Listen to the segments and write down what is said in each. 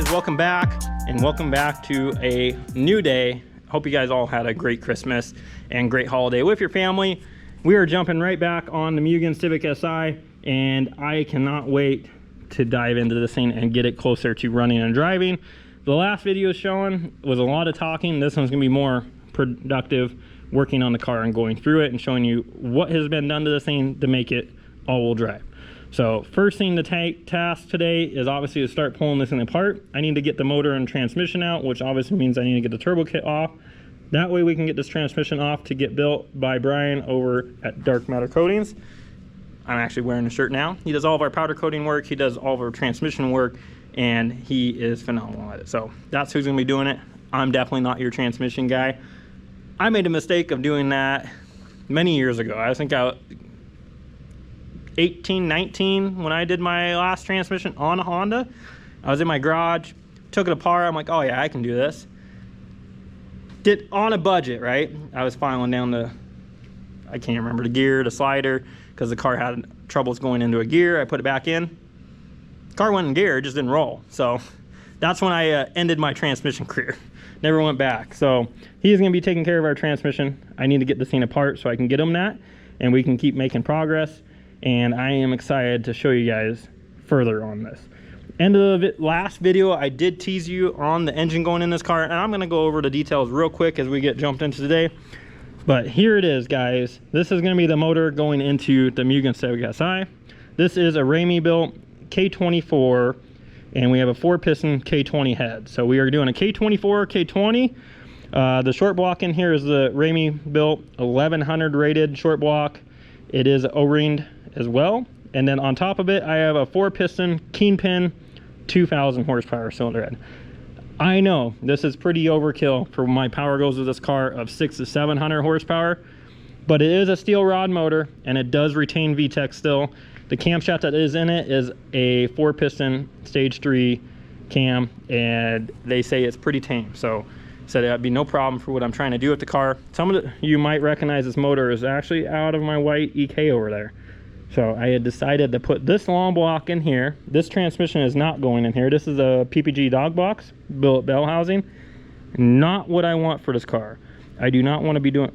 guys, welcome back, and welcome back to a new day. Hope you guys all had a great Christmas and great holiday with your family. We are jumping right back on the Mugen Civic Si, and I cannot wait to dive into this thing and get it closer to running and driving. The last video showing was a lot of talking. This one's gonna be more productive, working on the car and going through it and showing you what has been done to this thing to make it all-wheel drive. So first thing to task today is obviously to start pulling this thing apart. I need to get the motor and transmission out, which obviously means I need to get the turbo kit off. That way we can get this transmission off to get built by Brian over at Dark Matter Coatings. I'm actually wearing the shirt now. He does all of our powder coating work, he does all of our transmission work, and he is phenomenal at it. So that's who's gonna be doing it. I'm definitely not your transmission guy. I made a mistake of doing that many years ago. I think 18, 19 when I did my last transmission on a Honda. I was in my garage, took it apart. I'm like, oh yeah, I can do this. Did on a budget, right? I was filing down the, I can't remember, the gear, the slider, because the car had troubles going into a gear. I put it back in. Car went in gear, it just didn't roll. So that's when I ended my transmission career. Never went back. So he's gonna be taking care of our transmission. I need to get this thing apart so I can get him that, and we can keep making progress. And I am excited to show you guys further on this. End of the last video, I did tease you on the engine going in this car, and I'm gonna go over the details real quick as we get jumped into today. But here it is, guys. This is gonna be the motor going into the Mugen Civic Si. This is a Ranchbuilt K24, and we have a 4-piston K20 head. So we are doing a K24, K20. The short block in here is the Ranchbuilt 1100 rated short block. It is O-ringed as well, and then on top of it I have a 4-piston Kingpin 2000 horsepower cylinder head. I know this is pretty overkill for my power goes with this car of 600 to 700 horsepower, but it is a steel rod motor and it does retain VTEC still. The camshaft that is in it is a 4-piston stage 3 cam, and they say it's pretty tame, so said that'd be no problem for what I'm trying to do with the car. Some of you might recognize this motor is actually out of my white EK over there. So I had decided to put this long block in here. This transmission is not going in here. This is a PPG dog box, billet bell housing. Not what I want for this car. I do not want to be doing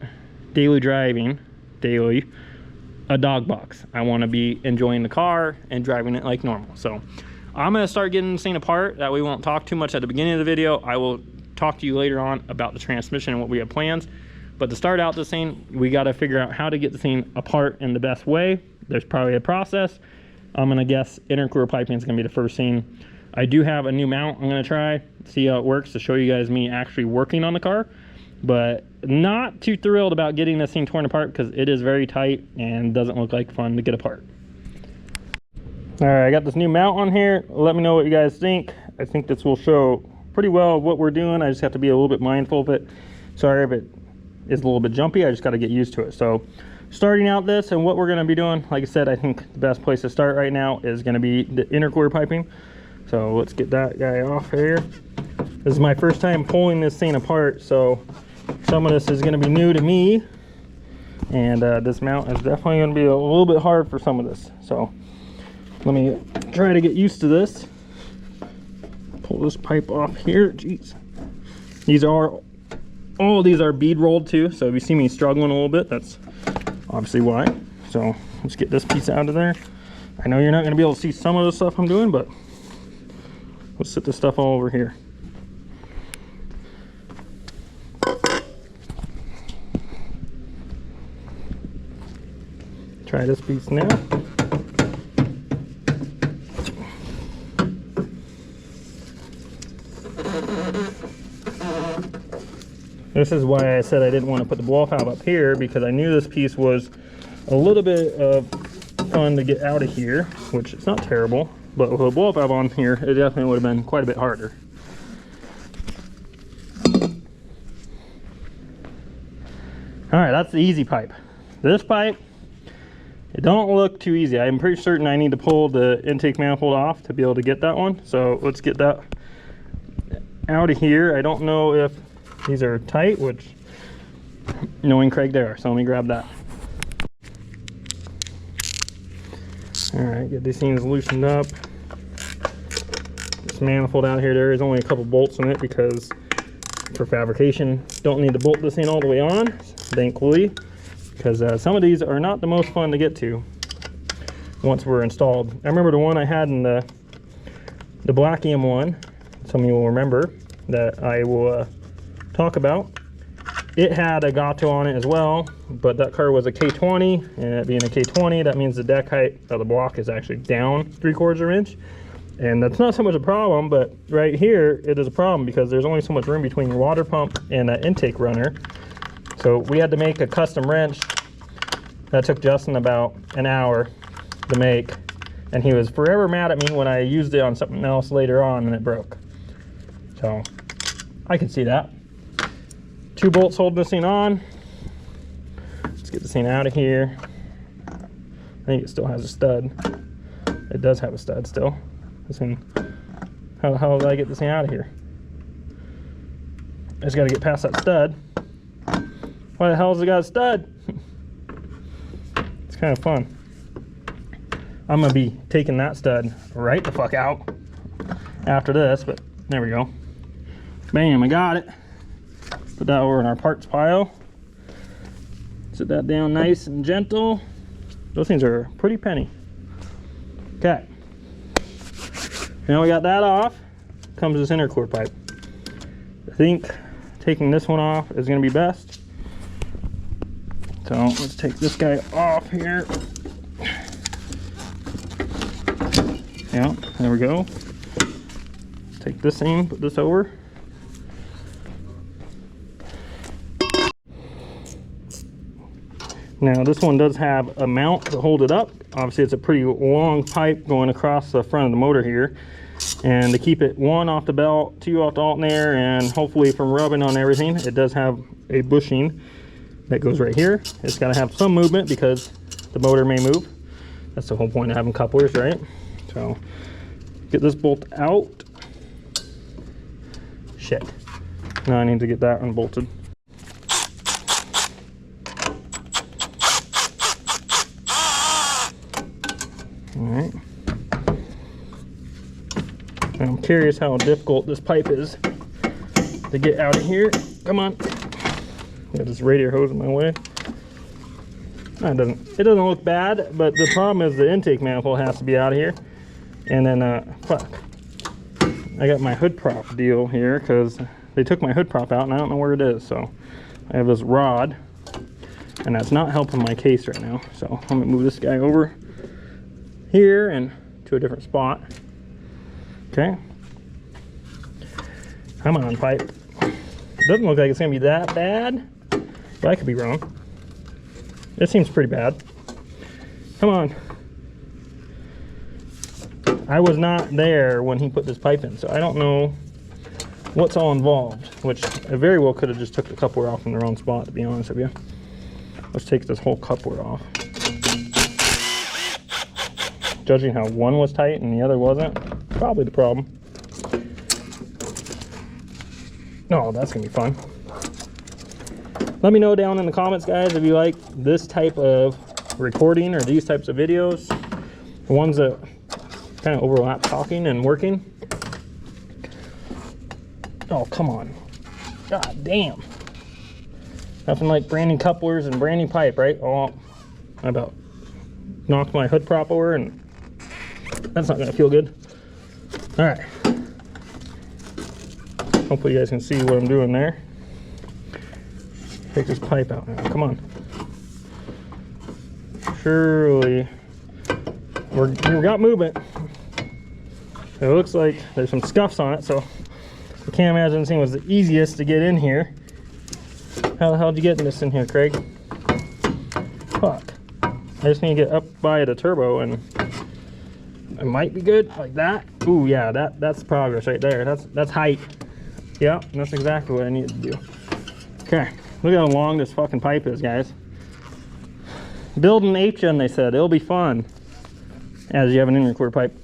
daily driving, a dog box. I want to be enjoying the car and driving it like normal. So I'm going to start getting this thing apart. That way we won't talk too much at the beginning of the video. I will talk to you later on about the transmission and what we have plans. But to start out this thing, we got to figure out how to get the thing apart in the best way. There's probably a process. I'm gonna guess intercooler piping is gonna be the first thing. I do have a new mount I'm gonna try, see how it works, to show you guys me actually working on the car. But not too thrilled about getting this thing torn apart because it is very tight and doesn't look like fun to get apart. All right, I got this new mount on here. Let me know what you guys think. I think this will show pretty well what we're doing. I just have to be a little bit mindful of it. Sorry if it is a little bit jumpy. I just got to get used to it. So starting out this and what we're going to be doing, like I said, I think the best place to start right now is going to be the intercooler piping. So let's get that guy off here. This is my first time pulling this thing apart, so some of this is going to be new to me, and this mount is definitely going to be a little bit hard for some of this. So let me try to get used to this. Pull this pipe off here. Jeez, all of these are bead rolled too, so if you see me struggling a little bit, that's obviously why. So let's get this piece out of there. I know you're not going to be able to see some of the stuff I'm doing, but let's set this stuff all over here. Try this piece now. This is why I said I didn't want to put the blow valve up here, because I knew this piece was a little bit of fun to get out of here, which it's not terrible, but with a blow valve on here, it definitely would have been quite a bit harder. All right, that's the easy pipe. This pipe, it don't look too easy. I'm pretty certain I need to pull the intake manifold off to be able to get that one. So let's get that out of here. I don't know if these are tight, which knowing Craig they are, so let me grab that. All right, get these things loosened up. this manifold out here. There is only a couple bolts in it because for fabrication, don't need to bolt this thing all the way on, thankfully, because some of these are not the most fun to get to once we're installed. I remember the one I had in the Black EM1, some of you will remember, that I will talk about. It had a gato on it as well, but that car was a K20, and it being a K20, that means the deck height of the block is actually down 3/4 of an inch. And that's not so much a problem, but right here it is a problem because there's only so much room between your water pump and that intake runner. So we had to make a custom wrench that took Justin about an hour to make, and he was forever mad at me when I used it on something else later on and it broke. So I can see that. 2 bolts holding this thing on. Let's get this thing out of here. I think it still has a stud. It does have a stud still. This thing, how do I get this thing out of here? I just gotta get past that stud. Why the hell has it got a stud? It's kind of fun. I'm gonna be taking that stud right the fuck out after this, but there we go. Bam, I got it. Put that over in our parts pile. Sit that down nice and gentle. Those things are pretty penny. Okay. Now we got that off. Comes this intercooler pipe. I think taking this one off is going to be best. So let's take this guy off here. Yeah, there we go. Take this thing, put this over. Now this one does have a mount to hold it up. Obviously it's a pretty long pipe going across the front of the motor here. And to keep it 1 off the belt, 2 off the alternator, and hopefully from rubbing on everything, it does have a bushing that goes right here. It's got to have some movement because the motor may move. That's the whole point of having couplers, right? So get this bolt out. Shit. Now I need to get that unbolted. Alright. I'm curious how difficult this pipe is to get out of here. Come on. Got this radiator hose in my way. It doesn't look bad, but the problem is the intake manifold has to be out of here. And then, fuck. I got my hood prop deal here because they took my hood prop out and I don't know where it is. So I have this rod and that's not helping my case right now. So I'm gonna move this guy over here and to a different spot. Okay. Come on, pipe. It doesn't look like it's gonna be that bad, but I could be wrong. It seems pretty bad. Come on. I was not there when he put this pipe in, so I don't know what's all involved, which I very well could have just took the coupler off in the wrong spot, to be honest with you. Let's take this whole coupler off. Judging how one was tight and the other wasn't, probably the problem. Oh, that's gonna be fun. Let me know down in the comments, guys, if you like this type of recording or these types of videos, the ones that kind of overlap talking and working. Oh, come on. God damn. Nothing like branding couplers and branding pipe, right? Oh, I about knocked my hood prop over and that's not gonna feel good. All right. Hopefully you guys can see what I'm doing there. Take this pipe out now, come on. Surely, we've got movement. It looks like there's some scuffs on it, so I can't imagine this thing was the easiest to get in here. How the hell did you get this in here, Craig? Fuck. I just need to get up by the turbo and it might be good, like that. Ooh, yeah, that's progress right there. That's height. Yeah, that's exactly what I need to do. Okay, look how long this fucking pipe is, guys. Build an H-in, they said. It'll be fun. As you have an intercooler pipe.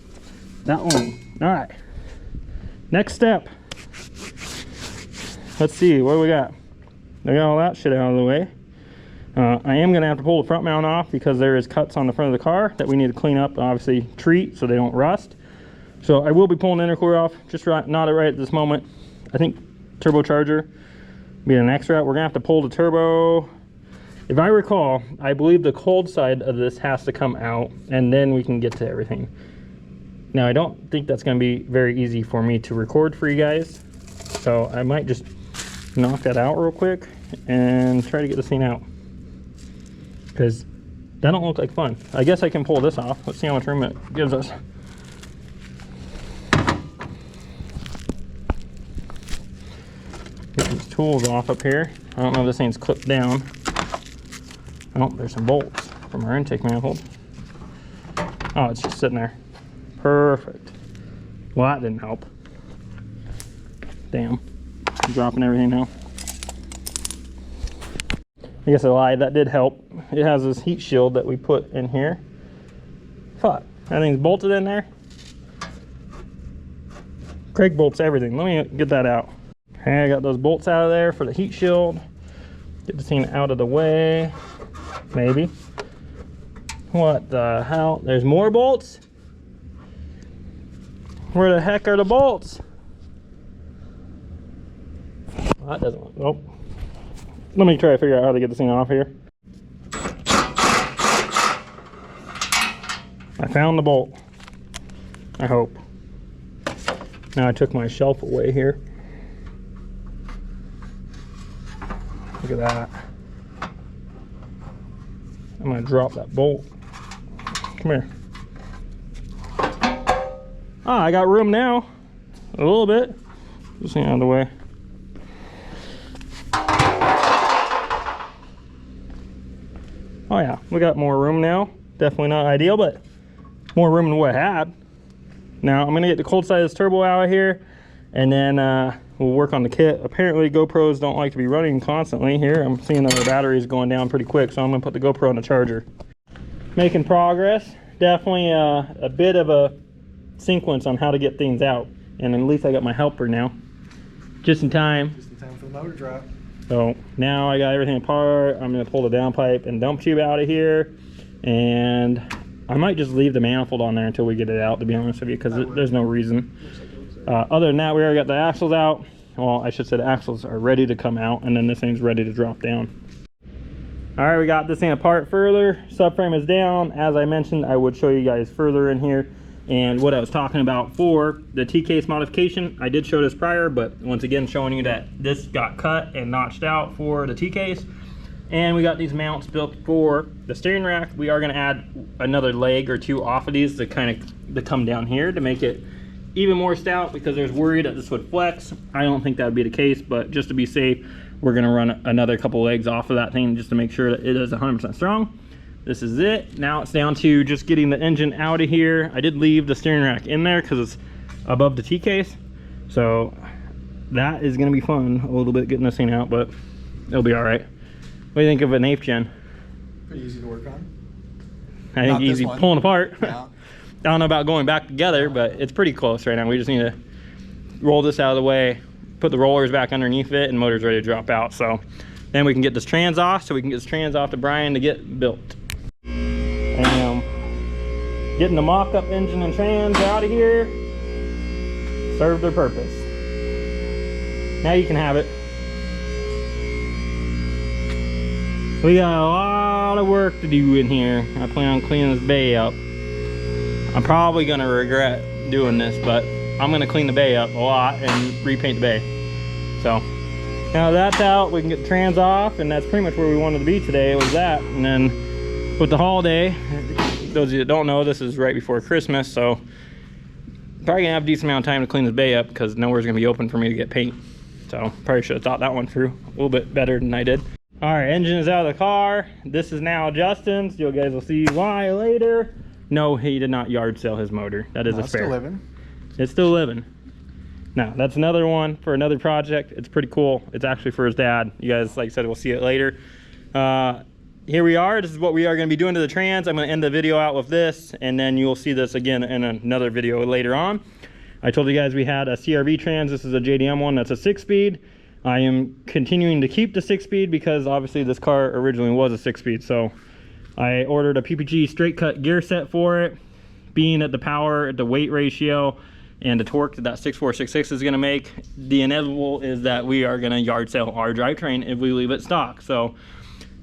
That one. All right. Next step. Let's see, what do we got? I got all that shit out of the way. I am gonna have to pull the front mount off because there is cuts on the front of the car that we need to clean up, obviously treat so they don't rust. So I will be pulling the intercooler off, just not right at this moment. I think turbocharger be the next route. We're gonna have to pull the turbo. If I recall, I believe the cold side of this has to come out, and then we can get to everything. Now, I don't think that's gonna be very easy for me to record for you guys, so I might just knock that out real quick and try to get this thing out, because that don't look like fun. I guess I can pull this off. Let's see how much room it gives us. Get these tools off up here. I don't know if this thing's clipped down. Oh, there's some bolts from our intake manifold. Oh, it's just sitting there. Perfect. Well, that didn't help. Damn. I'm dropping everything now. I guess I lied. That did help. It has this heat shield that we put in here. Fuck. Everything's bolted in there. Craig bolts everything. Let me get that out. Okay, I got those bolts out of there for the heat shield. Get the thing out of the way. Maybe. What the hell? There's more bolts? Where the heck are the bolts? Well, that doesn't work. Oh. Let me try to figure out how to get this thing off here. I found the bolt. I hope. Now I took my shelf away here. Look at that. I'm gonna drop that bolt. Come here. Ah, I got room now. A little bit. Just out of the way. Oh yeah, we got more room now. Definitely not ideal, but more room than what I had. Now I'm gonna get the cold side of this turbo out of here, and then we'll work on the kit. Apparently GoPros don't like to be running constantly here. I'm seeing that the battery is going down pretty quick, so I'm gonna put the GoPro on the charger. Making progress. Definitely a bit of a sequence on how to get things out, and at least I got my helper now. Just in time. Just in time for the motor drop. So now I got everything apart. I'm gonna pull the downpipe and dump tube out of here, and I might just leave the manifold on there until we get it out, to be honest with you, because there's no reason. Other than that, we already got the axles out. Well, I should say the axles are ready to come out, and then this thing's ready to drop down. All right, we got this thing apart further. Subframe is down. As I mentioned, I would show you guys further in here and what I was talking about for the T-case modification. I did show this prior, but once again showing you that this got cut and notched out for the T-case. And we got these mounts built for the steering rack. We are gonna add another leg or two off of these to come down here to make it even more stout, because there's worry that this would flex. I don't think that would be the case, but just to be safe, we're gonna run another couple legs off of that thing just to make sure that it is 100% strong. This is it. Now it's down to just getting the engine out of here. I did leave the steering rack in there because it's above the T-case. So that is gonna be fun a little bit getting this thing out, but it'll be all right. What do you think of an 8th gen? Pretty easy to work on. I think easy pulling apart. Yeah. I don't know about going back together, but it's pretty close right now. We just need to roll this out of the way, put the rollers back underneath it, and motor's ready to drop out. So then we can get this trans off, so we can get this trans off to Brian to get built. And getting the mock-up engine and trans out of here served their purpose. Now you can have it. We got a lot of work to do in here. I plan on cleaning this bay up. I'm probably gonna regret doing this, but I'm gonna clean the bay up a lot and repaint the bay. So now that's out, we can get the trans off, and that's pretty much where we wanted to be today, was that. And then with the holiday, those of you that don't know, this is right before Christmas, so probably gonna have a decent amount of time to clean this bay up, because nowhere's gonna be open for me to get paint. So probably should have thought that one through a little bit better than I did. All right, engine is out of the car. This is now Justin's. You guys will see why later. No, he did not yard sale his motor. That is a spare. It's still living. It's still living. Now, that's another one for another project. It's pretty cool. It's actually for his dad. You guys, like I said, we'll see it later. Here we are. This is what we are going to be doing to the trans. I'm going to end the video out with this, and then you'll see this again in another video later on. I told you guys we had a CRV trans. This is a JDM one. That's a 6-speed. I am continuing to keep the 6-speed because obviously this car originally was a 6-speed. So I ordered a PPG straight cut gear set for it. Being at the power, at the weight ratio, and the torque that 6466 is going to make, the inevitable is that we are going to yard sale our drivetrain if we leave it stock. So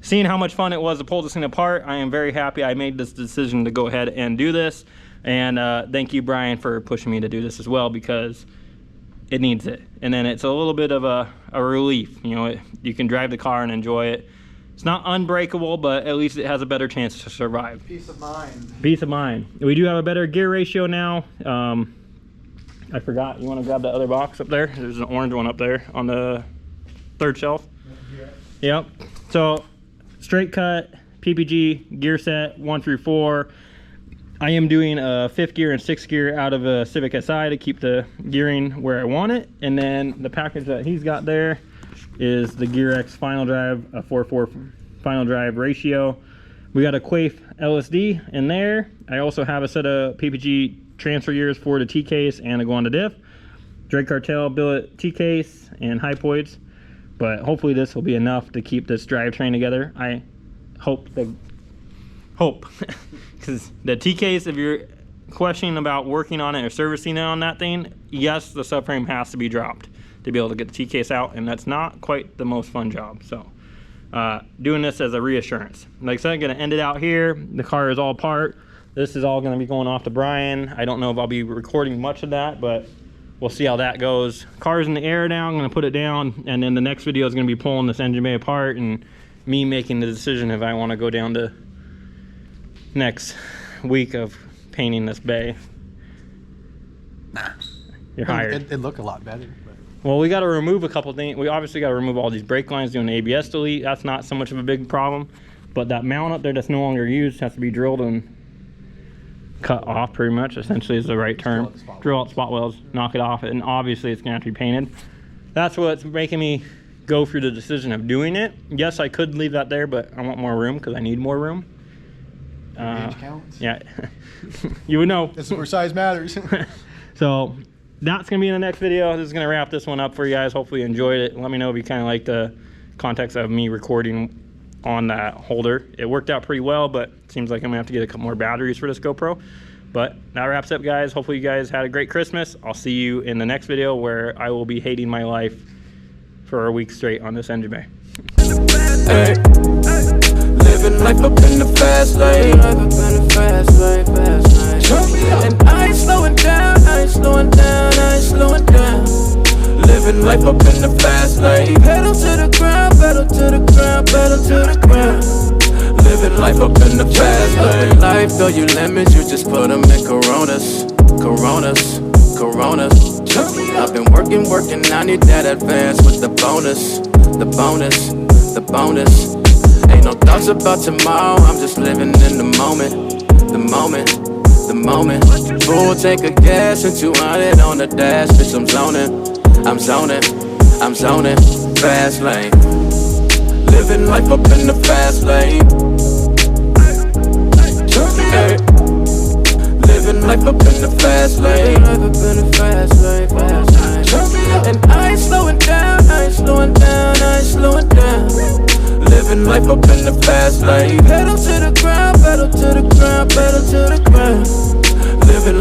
seeing how much fun it was to pull this thing apart, I am very happy I made this decision to go ahead and do this. And thank you, Brian, for pushing me to do this as well, because it needs it. And then it's a little bit of a relief. You know, you can drive the car and enjoy it. It's not unbreakable, but at least it has a better chance to survive. Peace of mind. Peace of mind. We do have a better gear ratio now. I forgot, you want to grab that other box up there? There's an orange one up there on the third shelf. Yep. So straight cut, PPG, gear set 1 through 4. I am doing a 5th gear and 6th gear out of a Civic SI to keep the gearing where I want it. And then the package that he's got there is the Gear X final drive, a 4/4 final drive ratio. We got a Quaife LSD in there. I also have a set of PPG transfer gears for the T-case and a Guanda diff. Drake Cartel billet T-case and hypoids. But hopefully this will be enough to keep this drivetrain together. I hope, because the T-case, if you're questioning about working on it or servicing it on that thing, yes, the subframe has to be dropped to be able to get the T-case out, and that's not quite the most fun job. So doing this as a reassurance. Like I said, I'm gonna end it out here. The car is all apart. This is all gonna be going off to Brian. I don't know if I'll be recording much of that, but we'll see how that goes. Car's in the air now, I'm gonna put it down, and then the next video is gonna be pulling this engine bay apart and me making the decision if I wanna go down to next week of painting this bay. Nah. You're hired. It'd look a lot better. But. Well, we got to remove a couple things. We obviously got to remove all these brake lines, doing ABS delete. That's not so much of a big problem. But that mount up there that's no longer used has to be drilled and cut off, pretty much, essentially is the right term. Drill out spot welds, knock it off, and obviously it's going to have to be painted. That's what's making me go through the decision of doing it. Yes, I could leave that there, but I want more room because I need more room. Counts. Yeah. You would know. This is where size matters. So that's going to be in the next video. This is going to wrap this one up for you guys. Hopefully you enjoyed it. Let me know if you kind of like the context of me recording on that holder. It worked out pretty well, but it seems like I'm going to have to get a couple more batteries for this GoPro. But that wraps up, guys. Hopefully you guys had a great Christmas. I'll see you in the next video where I will be hating my life for a week straight on this engine bay. Hey. Living life up in the fast lane. And I ain't slowing down, I ain't slowing down, I ain't slowing down. Living life up in the fast lane. Pedal to the ground, pedal to the ground, pedal to the ground. Living life up in the fast lane. Life, though you lemons, you just put them in Coronas. Coronas, Coronas. I've been working, I need that advance with the bonus. The bonus, the bonus. Ain't no thoughts about tomorrow, I'm just living in the moment. The moment, the moment. Full tank of gas and 200 on the dash. Bitch, I'm zoning, I'm zoning, I'm zoning. Fast lane. Living life up in the fast lane. Hey. Living life up in the fast lane. Life up in the fast lane, fast lane. And I ain't slowing down, I ain't slowing down, I ain't slowing down. Living life up in the fast lane. Pedal to the ground, pedal to the ground, pedal to the ground.